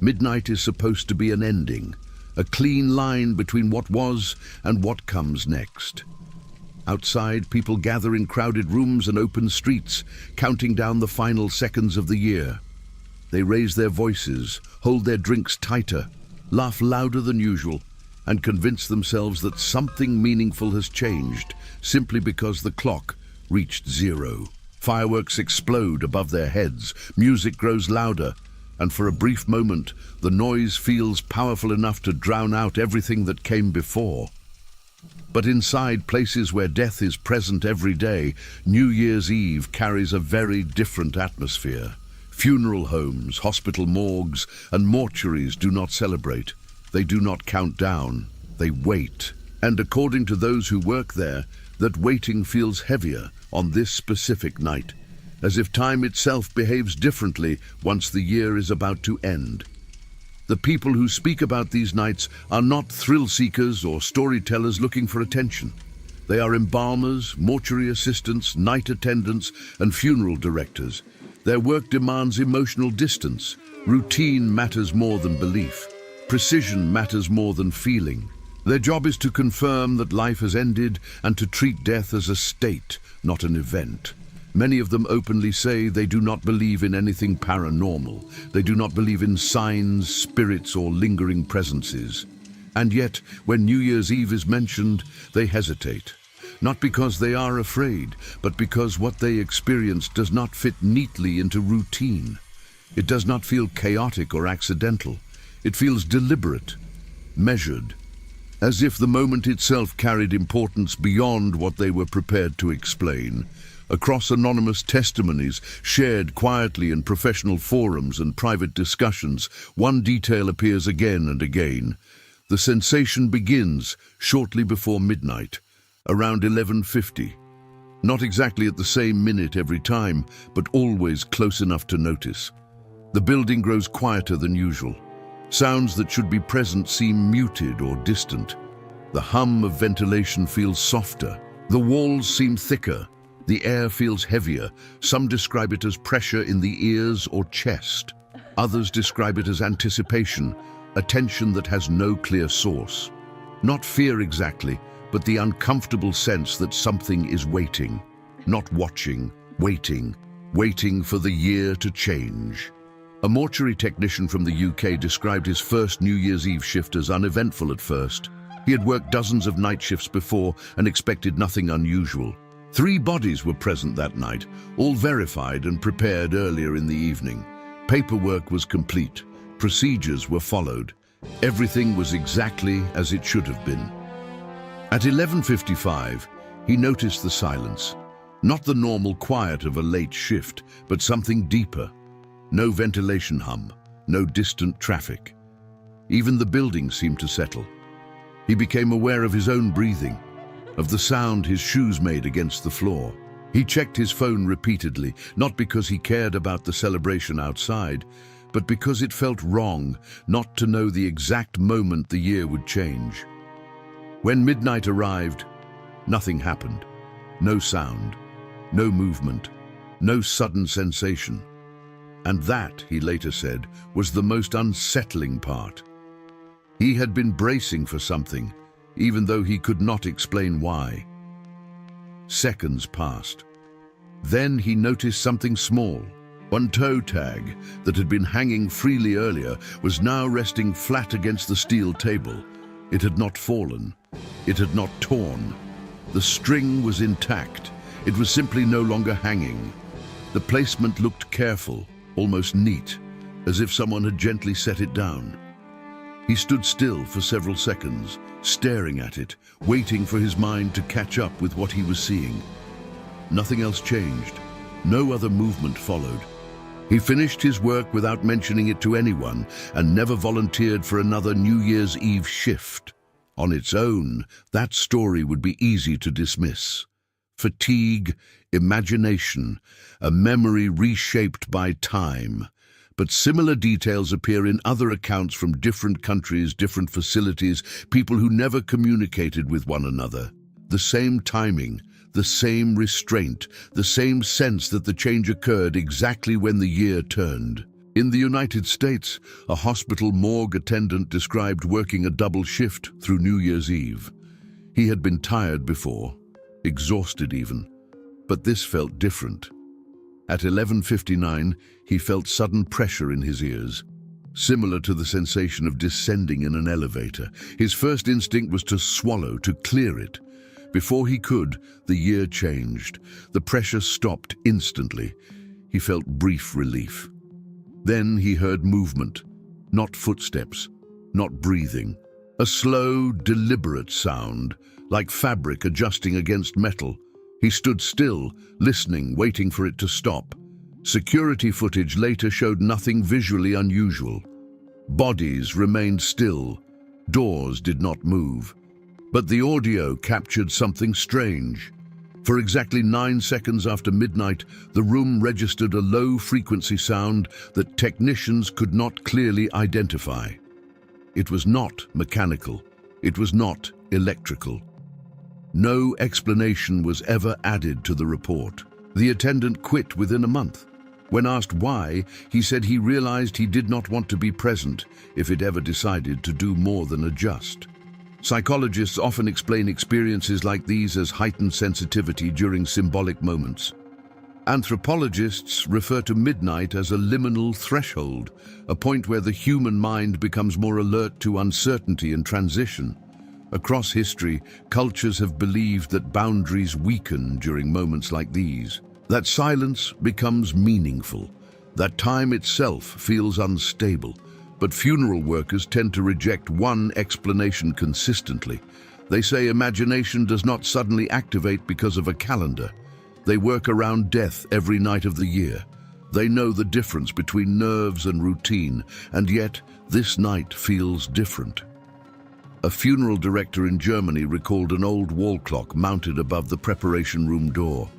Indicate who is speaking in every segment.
Speaker 1: Midnight is supposed to be an ending, a clean line between what was and what comes next. Outside, people gather in crowded rooms and open streets, counting down the final seconds of the year. They raise their voices, hold their drinks tighter, laugh louder than usual, and convince themselves that something meaningful has changed simply because the clock reached zero. Fireworks explode above their heads, music grows louder, and for a brief moment, the noise feels powerful enough to drown out everything that came before. But inside places where death is present every day, New Year's Eve carries a very different atmosphere. Funeral homes, hospital morgues, and mortuaries do not celebrate. They do not count down. They wait. And according to those who work there, that waiting feels heavier on this specific night, as if time itself behaves differently once the year is about to end. The people who speak about these nights are not thrill seekers or storytellers looking for attention. They are embalmers, mortuary assistants, night attendants, and funeral directors. Their work demands emotional distance. Routine matters more than belief. Precision matters more than feeling. Their job is to confirm that life has ended and to treat death as a state, not an event. Many of them openly say they do not believe in anything paranormal. They do not believe in signs, spirits, or lingering presences. And yet, when New Year's Eve is mentioned, they hesitate. Not because they are afraid, but because what they experience does not fit neatly into routine. It does not feel chaotic or accidental. It feels deliberate, measured, as if the moment itself carried importance beyond what they were prepared to explain. Across anonymous testimonies shared quietly in professional forums and private discussions, one detail appears again and again. The sensation begins shortly before midnight, around 11:50. Not exactly at the same minute every time, but always close enough to notice. The building grows quieter than usual. Sounds that should be present seem muted or distant. The hum of ventilation feels softer. The walls seem thicker. The air feels heavier. Some describe it as pressure in the ears or chest. Others describe it as anticipation, a tension that has no clear source. Not fear exactly, but the uncomfortable sense that something is waiting. Not watching, waiting. Waiting for the year to change. A mortuary technician from the UK described his first New Year's Eve shift as uneventful at first. He had worked dozens of night shifts before and expected nothing unusual. 3 bodies were present that night, all verified and prepared earlier in the evening. Paperwork was complete. Procedures were followed. Everything was exactly as it should have been. At 11:55, he noticed the silence. Not the normal quiet of a late shift, but something deeper. No ventilation hum, no distant traffic. Even the building seemed to settle. He became aware of his own breathing, of the sound his shoes made against the floor. He checked his phone repeatedly, not because he cared about the celebration outside, but because it felt wrong not to know the exact moment the year would change. When midnight arrived, nothing happened. No sound, no movement, no sudden sensation. And that, he later said, was the most unsettling part. He had been bracing for something, even though he could not explain why. Seconds passed. Then he noticed something small. One toe tag that had been hanging freely earlier was now resting flat against the steel table. It had not fallen. It had not torn. The string was intact. It was simply no longer hanging. The placement looked careful, almost neat, as if someone had gently set it down. He stood still for several seconds, staring at it, waiting for his mind to catch up with what he was seeing. Nothing else changed. No other movement followed. He finished his work without mentioning it to anyone and never volunteered for another New Year's Eve shift. On its own, that story would be easy to dismiss. Fatigue, imagination, a memory reshaped by time. But similar details appear in other accounts from different countries, different facilities, people who never communicated with one another. The same timing, the same restraint, the same sense that the change occurred exactly when the year turned. In the United States, a hospital morgue attendant described working a double shift through New Year's Eve. He had been tired before, exhausted even, but this felt different. At 11:59, he felt sudden pressure in his ears, similar to the sensation of descending in an elevator. His first instinct was to swallow, to clear it. Before he could, the year changed. The pressure stopped instantly. He felt brief relief. Then he heard movement, not footsteps, not breathing. A slow, deliberate sound, like fabric adjusting against metal. He stood still, listening, waiting for it to stop. Security footage later showed nothing visually unusual. Bodies remained still. Doors did not move. But the audio captured something strange. For exactly 9 seconds after midnight, the room registered a low-frequency sound that technicians could not clearly identify. It was not mechanical. It was not electrical. No explanation was ever added to the report. The attendant quit within a month. When asked why, he said he realized he did not want to be present if it ever decided to do more than adjust. Psychologists often explain experiences like these as heightened sensitivity during symbolic moments. Anthropologists refer to midnight as a liminal threshold, a point where the human mind becomes more alert to uncertainty and transition. Across history, cultures have believed that boundaries weaken during moments like these, that silence becomes meaningful, that time itself feels unstable. But funeral workers tend to reject one explanation consistently. They say imagination does not suddenly activate because of a calendar. They work around death every night of the year. They know the difference between nerves and routine, and yet this night feels different. A funeral director in Germany recalled an old wall clock mounted above the preparation room door.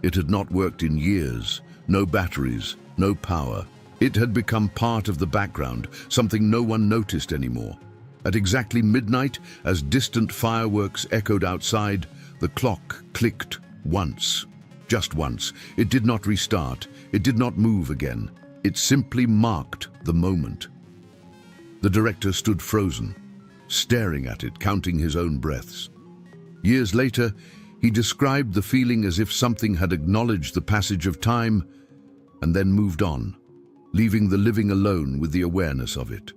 Speaker 1: It had not worked in years. No batteries, no power. It had become part of the background, something no one noticed anymore. At exactly midnight, as distant fireworks echoed outside, the clock clicked once. Just once. It did not restart. It did not move again. It simply marked the moment. The director stood frozen, staring at it, counting his own breaths. Years later, he described the feeling as if something had acknowledged the passage of time and then moved on, leaving the living alone with the awareness of it.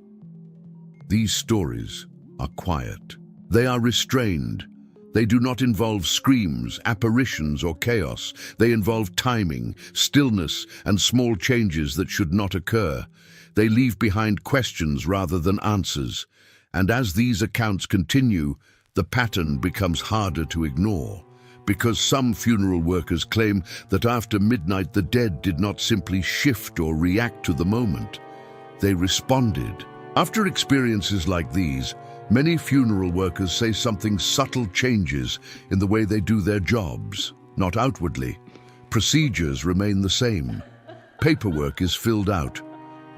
Speaker 1: These stories are quiet. They are restrained. They do not involve screams, apparitions, or chaos. They involve timing, stillness, and small changes that should not occur. They leave behind questions rather than answers. And as these accounts continue, the pattern becomes harder to ignore. Because some funeral workers claim that after midnight the dead did not simply shift or react to the moment. They responded. After experiences like these, many funeral workers say something subtle changes in the way they do their jobs, not outwardly. Procedures remain the same. Paperwork is filled out.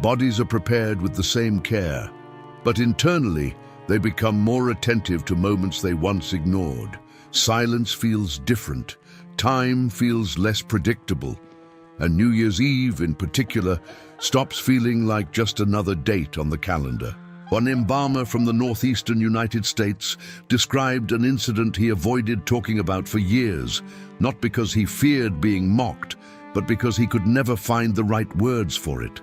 Speaker 1: Bodies are prepared with the same care. But internally, they become more attentive to moments they once ignored. Silence feels different. Time feels less predictable. And New Year's Eve, in particular, stops feeling like just another date on the calendar. One embalmer from the northeastern United States described an incident he avoided talking about for years, not because he feared being mocked, but because he could never find the right words for it.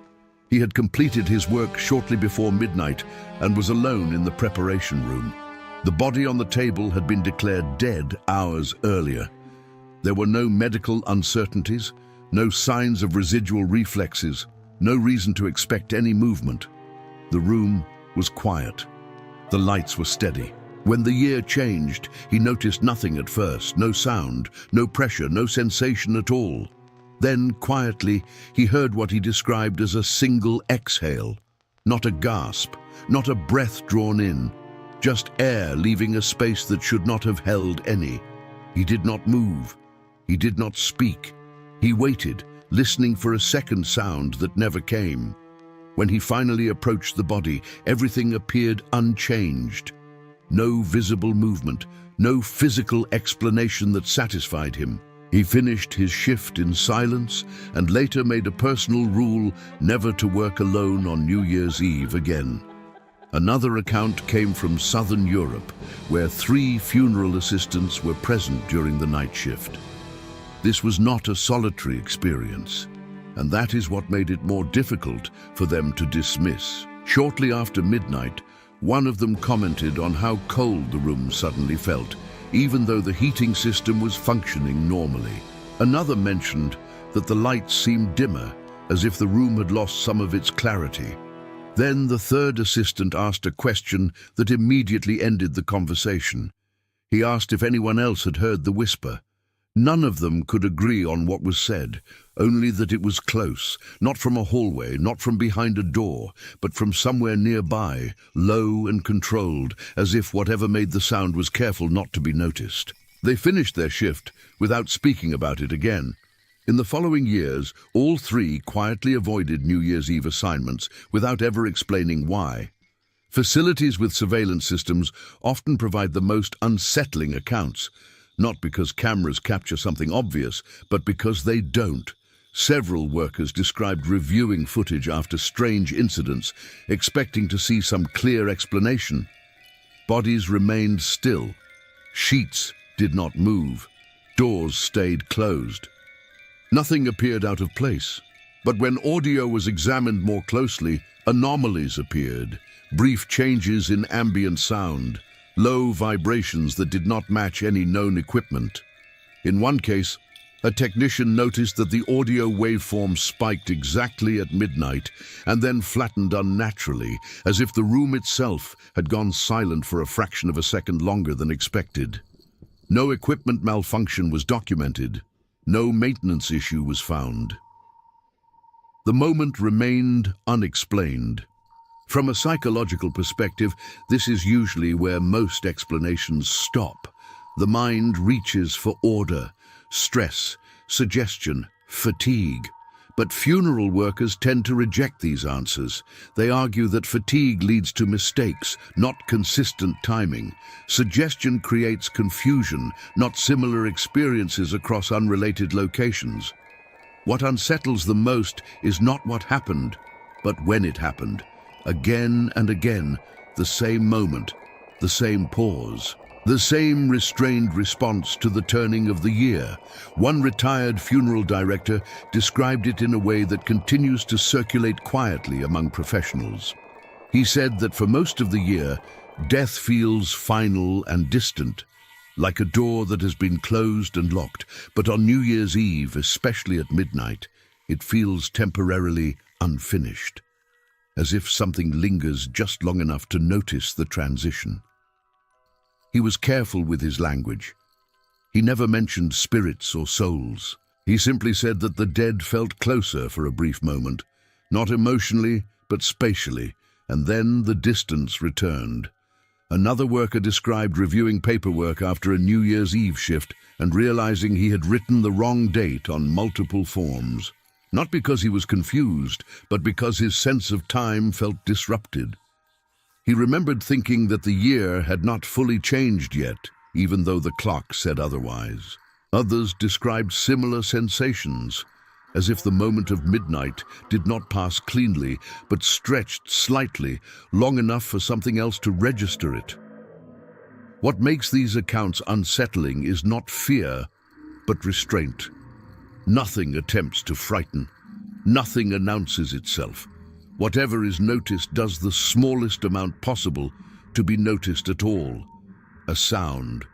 Speaker 1: He had completed his work shortly before midnight and was alone in the preparation room. The body on the table had been declared dead hours earlier. There were no medical uncertainties, no signs of residual reflexes, no reason to expect any movement. The room was quiet. The lights were steady. When the year changed, he noticed nothing at first, no sound, no pressure, no sensation at all. Then, quietly, he heard what he described as a single exhale. Not a gasp, not a breath drawn in, just air leaving a space that should not have held any. He did not move. He did not speak. He waited, listening for a second sound that never came. When he finally approached the body, everything appeared unchanged. No visible movement, no physical explanation that satisfied him. He finished his shift in silence and later made a personal rule never to work alone on New Year's Eve again. Another account came from southern Europe, where 3 funeral assistants were present during the night shift. This was not a solitary experience, and that is what made it more difficult for them to dismiss. Shortly after midnight, one of them commented on how cold the room suddenly felt, even though the heating system was functioning normally. Another mentioned that the lights seemed dimmer, as if the room had lost some of its clarity. Then the third assistant asked a question that immediately ended the conversation. He asked if anyone else had heard the whisper. None of them could agree on what was said, only that it was close, not from a hallway, not from behind a door, but from somewhere nearby, low and controlled, as if whatever made the sound was careful not to be noticed. They finished their shift without speaking about it again. In the following years, all 3 quietly avoided New Year's Eve assignments without ever explaining why. Facilities with surveillance systems often provide the most unsettling accounts, not because cameras capture something obvious, but because they don't. Several workers described reviewing footage after strange incidents, expecting to see some clear explanation. Bodies remained still. Sheets did not move. Doors stayed closed. Nothing appeared out of place. But when audio was examined more closely, anomalies appeared. Brief changes in ambient sound. Low vibrations that did not match any known equipment. In one case, a technician noticed that the audio waveform spiked exactly at midnight and then flattened unnaturally, as if the room itself had gone silent for a fraction of a second longer than expected. No equipment malfunction was documented. No maintenance issue was found. The moment remained unexplained. From a psychological perspective, this is usually where most explanations stop. The mind reaches for order, stress, suggestion, fatigue. But funeral workers tend to reject these answers. They argue that fatigue leads to mistakes, not consistent timing. Suggestion creates confusion, not similar experiences across unrelated locations. What unsettles them most is not what happened, but when it happened. Again and again, the same moment, the same pause, the same restrained response to the turning of the year. One retired funeral director described it in a way that continues to circulate quietly among professionals. He said that for most of the year, death feels final and distant, like a door that has been closed and locked, but on New Year's Eve, especially at midnight, it feels temporarily unfinished, as if something lingers just long enough to notice the transition. He was careful with his language. He never mentioned spirits or souls. He simply said that the dead felt closer for a brief moment, not emotionally, but spatially, and then the distance returned. Another worker described reviewing paperwork after a New Year's Eve shift and realizing he had written the wrong date on multiple forms. Not because he was confused, but because his sense of time felt disrupted. He remembered thinking that the year had not fully changed yet, even though the clock said otherwise. Others described similar sensations, as if the moment of midnight did not pass cleanly, but stretched slightly, long enough for something else to register it. What makes these accounts unsettling is not fear, but restraint. Nothing attempts to frighten. Nothing announces itself. Whatever is noticed does the smallest amount possible to be noticed at all. A sound,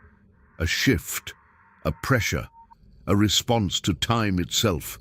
Speaker 1: a shift, a pressure, a response to time itself,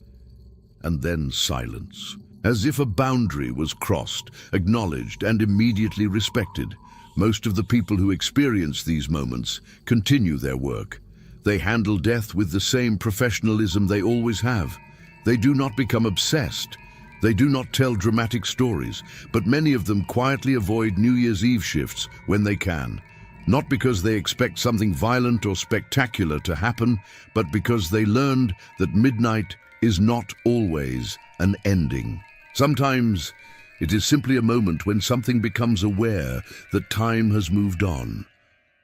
Speaker 1: and then silence. As if a boundary was crossed, acknowledged, and immediately respected. Most of the people who experience these moments continue their work. They handle death with the same professionalism they always have. They do not become obsessed. They do not tell dramatic stories, but many of them quietly avoid New Year's Eve shifts when they can. Not because they expect something violent or spectacular to happen, but because they learned that midnight is not always an ending. Sometimes it is simply a moment when something becomes aware that time has moved on.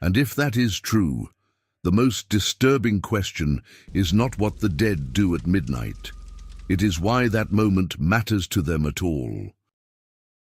Speaker 1: And if that is true, The most disturbing question is not what the dead do at midnight. It is why that moment matters to them at all.